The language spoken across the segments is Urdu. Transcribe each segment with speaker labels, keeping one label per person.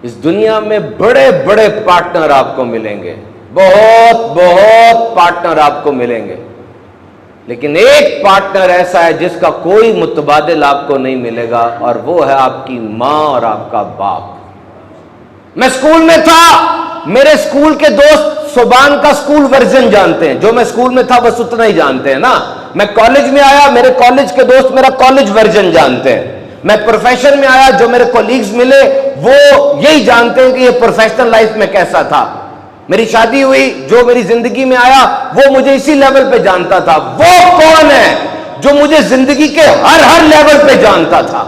Speaker 1: اس دنیا میں بڑے بڑے پارٹنر آپ کو ملیں گے، بہت بہت پارٹنر آپ کو ملیں گے، لیکن ایک پارٹنر ایسا ہے جس کا کوئی متبادل آپ کو نہیں ملے گا، اور وہ ہے آپ کی ماں اور آپ کا باپ۔ میں اسکول میں تھا، میرے اسکول کے دوست صوبان کا اسکول ورژن جانتے ہیں، جو میں اسکول میں تھا بس اتنا ہی جانتے ہیں نا۔ میں کالج میں آیا، میرے کالج کے دوست میرا کالج ورژن جانتے ہیں۔ میں پروفیشن میں آیا، جو میرے کولیگز ملے وہ یہی جانتے ہیں کہ یہ پروفیشنل لائف میں کیسا تھا۔ میری شادی ہوئی، جو میری زندگی میں آیا وہ مجھے اسی لیول پہ جانتا تھا۔ وہ کون ہے جو مجھے زندگی کے ہر لیول پہ جانتا تھا،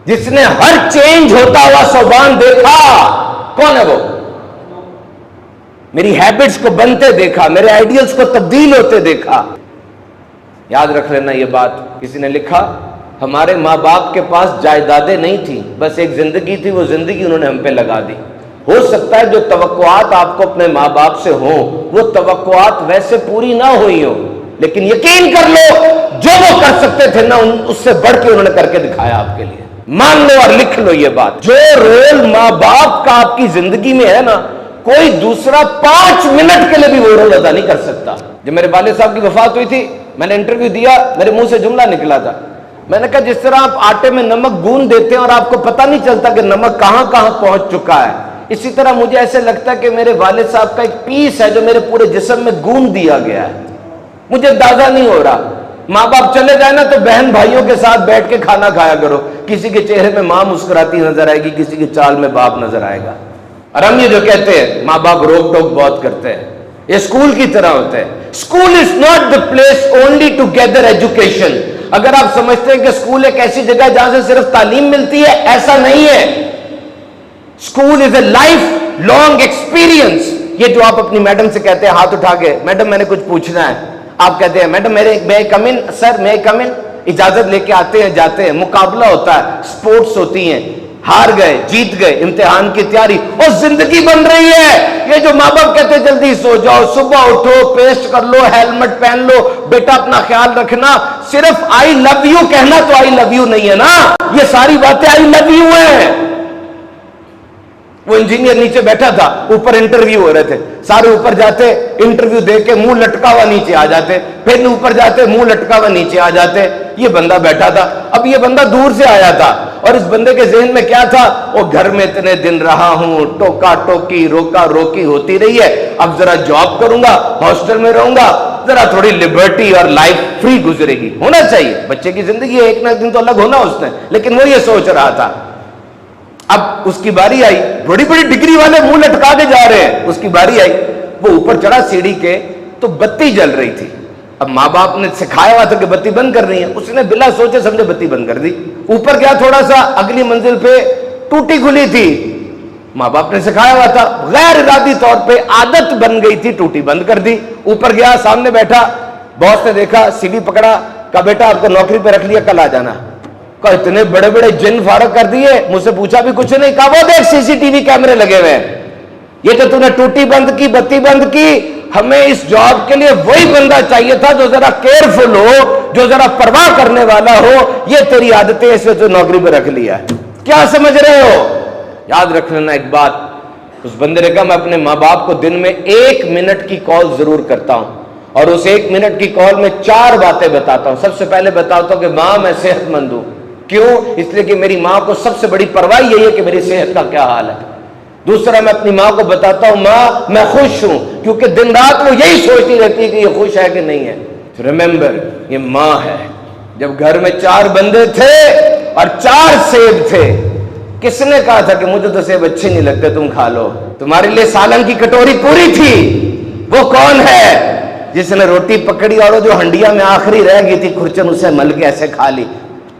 Speaker 1: جس نے ہر چینج ہوتا ہوا صوبان دیکھا؟ کون ہے وہ؟ میری ہیبٹس کو بنتے دیکھا، میرے آئیڈیلز کو تبدیل ہوتے دیکھا۔ یاد رکھ لینا یہ بات۔ کسی نے لکھا ہمارے ماں باپ کے پاس جائیدادیں نہیں تھیں، بس ایک زندگی تھی، وہ زندگی انہوں نے ہم پہ لگا دی۔ ہو سکتا ہے جو توقعات آپ کو اپنے ماں باپ سے ہوں وہ توقعات ویسے پوری نہ ہوئی ہوں، لیکن یقین کر لو جو وہ کر سکتے تھے نا اس سے بڑھ کے انہوں نے کر کے دکھایا آپ کے لیے۔ مان لو اور لکھ لو یہ بات، جو رول ماں باپ کا آپ کی زندگی میں ہے نا، کوئی دوسرا 5 منٹ کے لیے بھی وہ رول ادا نہیں کر سکتا۔ جب میرے والد صاحب کی وفات ہوئی تھی، میں نے انٹرویو دیا، میرے منہ سے جملہ نکلا تھا، میں نے کہا جس طرح آپ آٹے میں نمک گون دیتے ہیں اور آپ کو پتہ نہیں چلتا کہ نمک کہاں کہاں پہنچ چکا ہے، اسی طرح مجھے ایسے لگتا ہے کہ میرے والد صاحب کا ایک پیس ہے جو میرے پورے جسم میں گون دیا گیا ہے، مجھے اندازہ نہیں ہو رہا۔ ماں باپ چلے جائے نا تو بہن بھائیوں کے ساتھ بیٹھ کے کھانا کھایا کرو، کسی کے چہرے میں ماں مسکراتی نظر آئے گی، کسی کے چال میں باپ نظر آئے گا۔ اور ہم یہ جو کہتے ہیں ماں باپ روک ٹوک بہت کرتے ہیں، یہ اسکول کی طرح ہوتا ہے۔ School is not the place only to gather education. اگر آپ سمجھتے ہیں کہ اسکول ایک ایسی جگہ ہے جہاں سے صرف تعلیم ملتی ہے، ایسا نہیں ہے۔ School is a life long experience. یہ جو آپ اپنی میڈم سے کہتے ہیں ہاتھ اٹھا کے میڈم میں نے کچھ پوچھنا ہے، آپ کہتے ہیں میڈم میں کم ان سر، میں کم ان، اجازت لے کے آتے ہیں جاتے ہیں، مقابلہ ہوتا ہے، سپورٹس ہوتی ہیں، ہار گئے جیت گئے، امتحان کی تیاری اور زندگی بن رہی ہے۔ یہ جو ماں باپ کہتے ہیں جلدی سو جاؤ، صبح اٹھو، پیسٹ کر لو، ہیلمٹ پہن لو، بیٹا اپنا خیال رکھنا، صرف آئی لو یو کہنا تو آئی لو یو نہیں ہے نا، یہ ساری باتیں آئی لو یو ہیں۔ وہ انجینئر نیچے بیٹھا تھا، اوپر انٹرویو ہو رہے تھے، سارے اوپر جاتے انٹرویو دے کے منہ لٹکا ہوا نیچے آ جاتے، پھر اوپر جاتے منہ لٹکا ہوا نیچے آ جاتے۔ یہ بندہ بیٹھا تھا، اب یہ بندہ دور سے آیا تھا اور اس بندے کے ذہن میں کیا تھا، وہ گھر میں اتنے دن رہا ہوں، ٹوکا ٹوکی روکا روکی ہوتی رہی ہے، اب ذرا جاب کروں گا، ہاسٹل میں رہوں گا، ذرا تھوڑی لبرٹی اور لائف فری گزرے گی۔ ہونا چاہیے، بچے کی زندگی ہے، ایک نہ ایک دن تو الگ ہونا اس نے، لیکن وہ یہ سوچ رہا تھا۔ اب اس کی باری آئی، بڑی بڑی ڈگری والے منہ لٹکا کے جا رہے ہیں، اس کی باری آئی، وہ اوپر چڑھا سیڑھی کے تو بتی جل رہی تھی۔ اب ماں باپ نے سکھایا ہوا تھا کہ بتی بند کرنی ہے، اس نے بلا سوچے سمجھے بتی بند کر دی۔ اوپر گیا تھوڑا سا، اگلی منزل پہ ٹوٹی کھلی تھی، ماں باپ نے سکھایا ہوا تھا، غیر ارادی طور پہ عادت بن گئی تھی، ٹوٹی بند کر دی۔ اوپر گیا، سامنے بیٹھا، باس نے دیکھا، سیڑھی پکڑا، کہا بیٹا آپ کو نوکری پہ رکھ لیا، کل آ جانا۔ کہا اتنے بڑے بڑے جن فارغ کر دیے، مجھ سے پوچھا بھی کچھ نہیں۔ کہا وہ دیکھ سی سی ٹی وی کیمرے لگے ہوئے ہیں، یہ تو تو نے ٹوٹی بند کی، بتی بند کی، ہمیں اس جاب کے لیے وہی بندہ چاہیے تھا جو ذرا کیئرفل ہو، جو ذرا پرواہ کرنے والا ہو، یہ تیری عادتیں اس وجہ سے نوکری پہ رکھ لیا ہے۔ کیا سمجھ رہے ہو؟ یاد رکھ لینا ایک بات، اس بندے نے کہا میں اپنے ماں باپ کو دن میں 1 منٹ کی کال ضرور کرتا ہوں، اور اس 1 منٹ کی کال میں 4 باتیں بتاتا ہوں۔ سب سے پہلے بتاتا ہوں کہ ماں میں صحت مند ہوں، کیوں؟ اس لیے کہ میری ماں کو سب سے بڑی پرواہ یہی ہے کہ میری صحت کا کیا حال ہے۔ دوسرا میں اپنی ماں کو بتاتا ہوں ماں میں خوش ہوں، کیونکہ دن رات وہ یہی سوچتی رہتی ہے کہ یہ خوش ہے کہ نہیں ہے۔ ریممبر یہ ماں ہے۔ جب گھر میں 4 بندے تھے اور 4 سیب تھے، کس نے کہا تھا کہ مجھے تو سیب اچھے نہیں لگتے تم کھا لو؟ تمہارے لیے سالن کی کٹوری پوری تھی۔ وہ کون ہے جس نے روٹی پکڑی اور وہ جو ہنڈیا میں آخری رہ گئی تھی کھرچن اسے مل کے ایسے کھا لی؟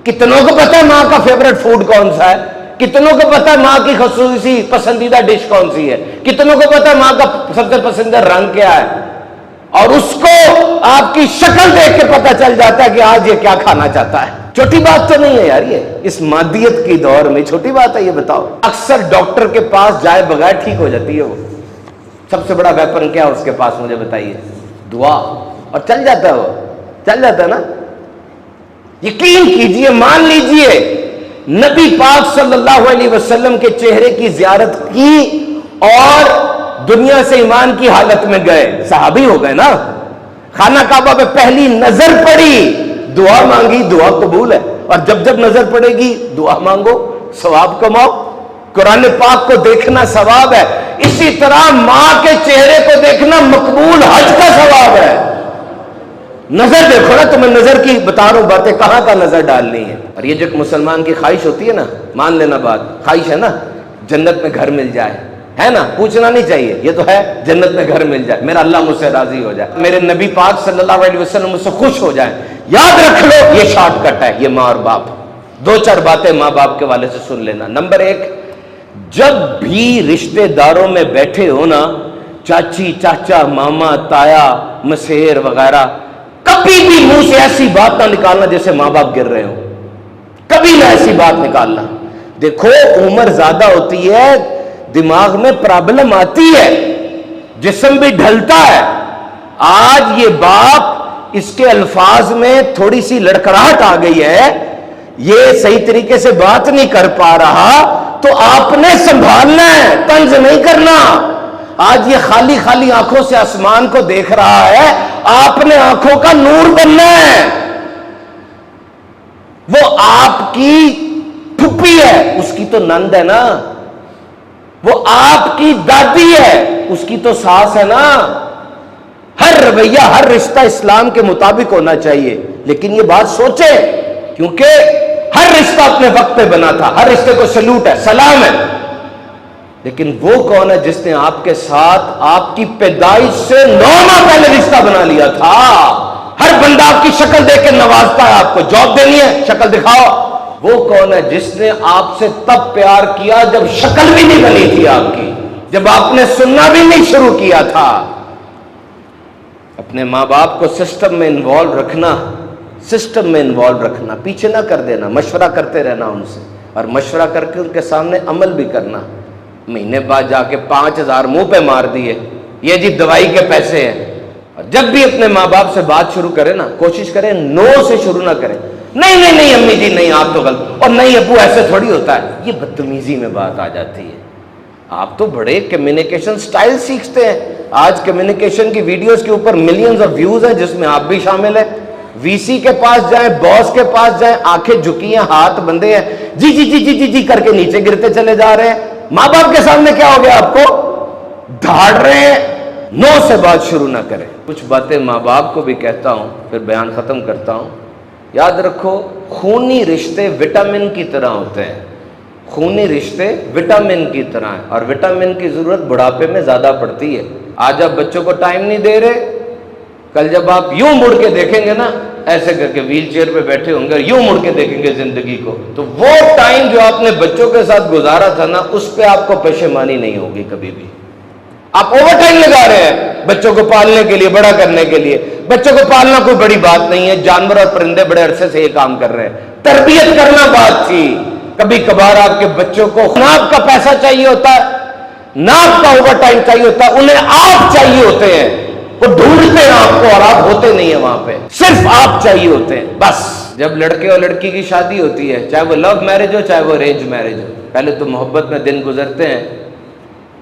Speaker 1: کتنوں کو پتا ہے ماں کا فیوریٹ فوڈ کون سا ہے؟ کتنوں کو پتا ہے ماں کی خصوصی پسندیدہ ڈش کون سی ہے؟ کتنوں کو پتا ہے ماں کا سب سے پسندیدہ رنگ کیا ہے؟ اور اس کو آپ کی شکل دیکھ کے پتا چل جاتا ہے کہ آج یہ کیا کھانا چاہتا ہے۔ چھوٹی بات تو نہیں ہے یار، یہ اس مادیت کی دور میں چھوٹی بات ہے یہ؟ بتاؤ، اکثر ڈاکٹر کے پاس جائے بغیر ٹھیک ہو جاتی ہے وہ۔ سب سے بڑا ویپن کیا ہے اس کے پاس؟ مجھے بتائیے، دعا، اور چل جاتا ہے وہ، چل جاتا ہے نا۔ یقین کیجئے، مان لیجئے نبی پاک صلی اللہ علیہ وسلم کے چہرے کی زیارت کی اور دنیا سے ایمان کی حالت میں گئے، صحابی ہو گئے نا، خانہ کعبہ پہ پہلی نظر پڑی، دعا مانگی، دعا قبول ہے، اور جب جب نظر پڑے گی دعا مانگو، ثواب کماؤ، قرآن پاک کو دیکھنا ثواب ہے، اسی طرح ماں کے چہرے کو دیکھنا مقبول حج کا ثواب ہے۔ نظر دیکھو نا، تمہیں نظر کی بتا رہا ہوں باتیں، کہاں کا نظر ڈالنی ہے۔ اور یہ جو مسلمان کی خواہش ہوتی ہے نا، مان لینا بات، خواہش ہے نا جنت میں گھر مل جائے، ہے نا، پوچھنا نہیں چاہیے، یہ تو ہے جنت میں گھر مل جائے، میرا اللہ مجھ سے راضی ہو جائے، میرے نبی پاک صلی اللہ علیہ وسلم مجھ سے خوش ہو جائے۔ یاد رکھ لو یہ شارٹ کٹ ہے، یہ ماں اور باپ۔ دو چار باتیں ماں باپ کے والے سے سن لینا۔ نمبر ایک، جب بھی رشتہ داروں میں بیٹھے ہو نا، چاچی، چاچا، ماما، تایا، مسیر وغیرہ، کبھی بھی منہ سے ایسی بات نہ نکالنا جیسے ماں باپ گر رہے ہو، کبھی نہ ایسی بات نکالنا۔ دیکھو عمر زیادہ ہوتی ہے، دماغ میں پرابلم آتی ہے، جسم بھی ڈھلتا ہے۔ آج یہ باپ، اس کے الفاظ میں تھوڑی سی لڑکھڑاہٹ آ گئی ہے، یہ صحیح طریقے سے بات نہیں کر پا رہا، تو آپ نے سنبھالنا ہے، طنز نہیں کرنا۔ آج یہ خالی خالی آنکھوں سے آسمان کو دیکھ رہا ہے، آپ نے آنکھوں کا نور بننا ہے۔ وہ آپ کی پھپھی ہے، اس کی تو نند ہے نا، وہ آپ کی دادی ہے، اس کی تو ساس ہے نا۔ ہر رویہ، ہر رشتہ اسلام کے مطابق ہونا چاہیے، لیکن یہ بات سوچے، کیونکہ ہر رشتہ اپنے وقت پہ بنا تھا، ہر رشتے کو سلوٹ ہے، سلام ہے، لیکن وہ کون ہے جس نے آپ کے ساتھ آپ کی پیدائش سے 9 ماہ پہلے رشتہ بنا لیا تھا؟ ہر بندہ آپ کی شکل دیکھ کے نوازتا ہے، آپ کو جاب دینی ہے شکل دکھاؤ۔ وہ کون ہے جس نے آپ سے تب پیار کیا جب شکل بھی نہیں بنی تھی آپ کی، جب آپ نے سننا بھی نہیں شروع کیا تھا؟ اپنے ماں باپ کو سسٹم میں انوالو رکھنا، سسٹم میں انوالو رکھنا، پیچھے نہ کر دینا، مشورہ کرتے رہنا ان سے، اور مشورہ کر کے ان کے سامنے عمل بھی کرنا۔ مہینے بعد جا کے 5,000 منہ پہ مار دیے، یہ جی دوائی کے پیسے ہیں۔ اور جب بھی اپنے ماں باپ سے بات شروع کرے نا، کوشش کریں نو سے شروع نہ کریں، نہیں نہیں نہیں امی جی نہیں آپ تو غلط، اور نہیں ابو ایسے تھوڑی ہوتا ہے، یہ بدتمیزی میں بات آ جاتی ہے۔ آپ تو بڑے کمیونیکیشن سٹائل سیکھتے ہیں، آج کمیونیکیشن کی ویڈیوز کے اوپر ملینز آف ویوز ہیں، جس میں آپ بھی شامل ہیں۔ وی سی کے پاس جائیں، باس کے پاس جائیں، آنکھیں جھکی ہیں، ہاتھ بندے ہیں، جی جی جی جی جی جی کر کے نیچے گرتے چلے جا رہے ہیں۔ ماں باپ کے سامنے کیا ہو گیا؟ آپ کو دھاڑ رہے ہیں۔ نو سے بات شروع نہ کریں۔ کچھ باتیں ماں باپ کو بھی کہتا ہوں، پھر بیان ختم کرتا ہوں۔ یاد رکھو، خونی رشتے وٹامن کی طرح ہوتے ہیں، خونی رشتے وٹامن کی طرح ہیں، اور وٹامن کی ضرورت بڑھاپے میں زیادہ پڑتی ہے۔ آج آپ بچوں کو ٹائم نہیں دے رہے، کل جب آپ یوں مڑ کے دیکھیں گے نا، ایسے کر کے ویل چیئر پہ بیٹھے ہوں گے، یوں مڑ کے دیکھیں گے زندگی کو، تو وہ ٹائم جو آپ نے بچوں کے ساتھ گزارا تھا نا، اس پہ آپ کو پشیمانی نہیں ہوگی کبھی بھی۔ آپ اوور ٹائم لگا رہے ہیں بچوں کو پالنے کے لیے، بڑا کرنے کے لیے۔ بچوں کو پالنا کوئی بڑی بات نہیں ہے، جانور اور پرندے بڑے عرصے سے یہ کام کر رہے ہیں، تربیت کرنا بات تھی۔ کبھی کبھار آپ کے بچوں کو ناپ کا پیسہ چاہیے ہوتا ہے، ناپ کا اوور ٹائم چاہیے ہوتا ہے، انہیں آپ چاہیے ہوتے ہیں، وہ ڈھونڈتے ہیں آپ کو اور آپ ہوتے نہیں ہیں وہاں پہ، صرف آپ چاہیے ہوتے ہیں بس۔ جب لڑکے اور لڑکی کی شادی ہوتی ہے، چاہے وہ لو میرج ہو چاہے وہ ارینج میرج ہو، پہلے تو محبت میں دن گزرتے ہیں،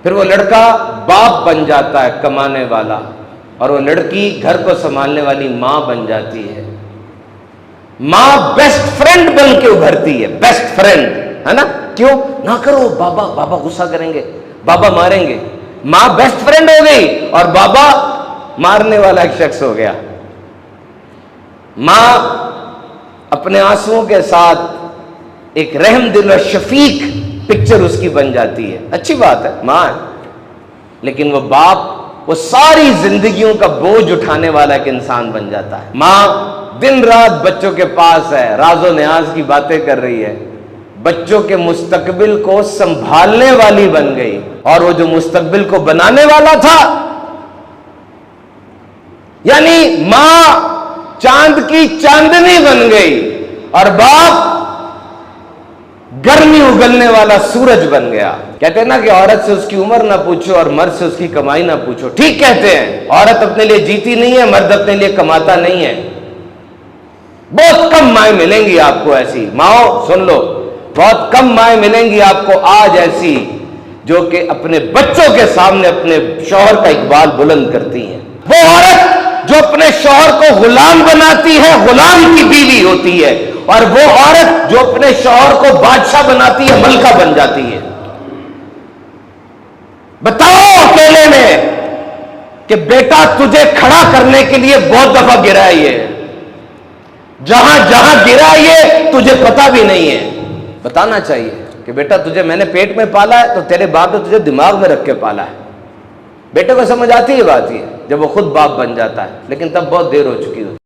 Speaker 1: پھر وہ لڑکا باپ بن جاتا ہے کمانے والا، اور وہ لڑکی گھر کو سنبھالنے والی ماں بن جاتی ہے۔ ماں بیسٹ فرینڈ بن کے ابھرتی ہے، بیسٹ فرینڈ، ہے نا؟ کیوں نہ کرو، بابا غصہ کریں گے، بابا ماریں گے۔ ماں بیسٹ فرینڈ ہو گئی اور بابا مارنے والا ایک شخص ہو گیا۔ ماں اپنے آنسوؤں کے ساتھ ایک رحم دل و شفیق پکچر اس کی بن جاتی ہے، اچھی بات ہے، ماں ہے، لیکن وہ باپ وہ ساری زندگیوں کا بوجھ اٹھانے والا ایک انسان بن جاتا ہے۔ ماں دن رات بچوں کے پاس ہے، راز و نیاز کی باتیں کر رہی ہے، بچوں کے مستقبل کو سنبھالنے والی بن گئی، اور وہ جو مستقبل کو بنانے والا تھا، یعنی ماں چاند کی چاندنی بن گئی اور باپ گرمی اگلنے والا سورج بن گیا۔ کہتے ہیں نا کہ عورت سے اس کی عمر نہ پوچھو اور مرد سے اس کی کمائی نہ پوچھو، ٹھیک کہتے ہیں، عورت اپنے لیے جیتی نہیں ہے، مرد اپنے لیے کماتا نہیں ہے۔ بہت کم مائیں ملیں گی آپ کو ایسی ماؤں، سن لو، بہت کم مائیں ملیں گی آپ کو آج ایسی جو کہ اپنے بچوں کے سامنے اپنے شوہر کا اقبال بلند کرتی ہیں۔ وہ عورت جو اپنے شوہر کو غلام بناتی ہے غلام کی بیوی ہوتی ہے، اور وہ عورت جو اپنے شوہر کو بادشاہ بناتی ہے ملکہ بن جاتی ہے۔ بتاؤ اکیلے میں کہ بیٹا تجھے کھڑا کرنے کے لیے بہت دفعہ گرا ہے، یہ جہاں جہاں گرا ہے یہ تجھے پتا بھی نہیں ہے۔ بتانا چاہیے کہ بیٹا تجھے میں نے پیٹ میں پالا ہے تو تیرے باپ نے تجھے دماغ میں رکھ کے پالا ہے۔ بیٹے کو سمجھ آتی ہے بات یہ جب وہ خود باپ بن جاتا ہے، لیکن تب بہت دیر ہو چکی ہوتی ہے۔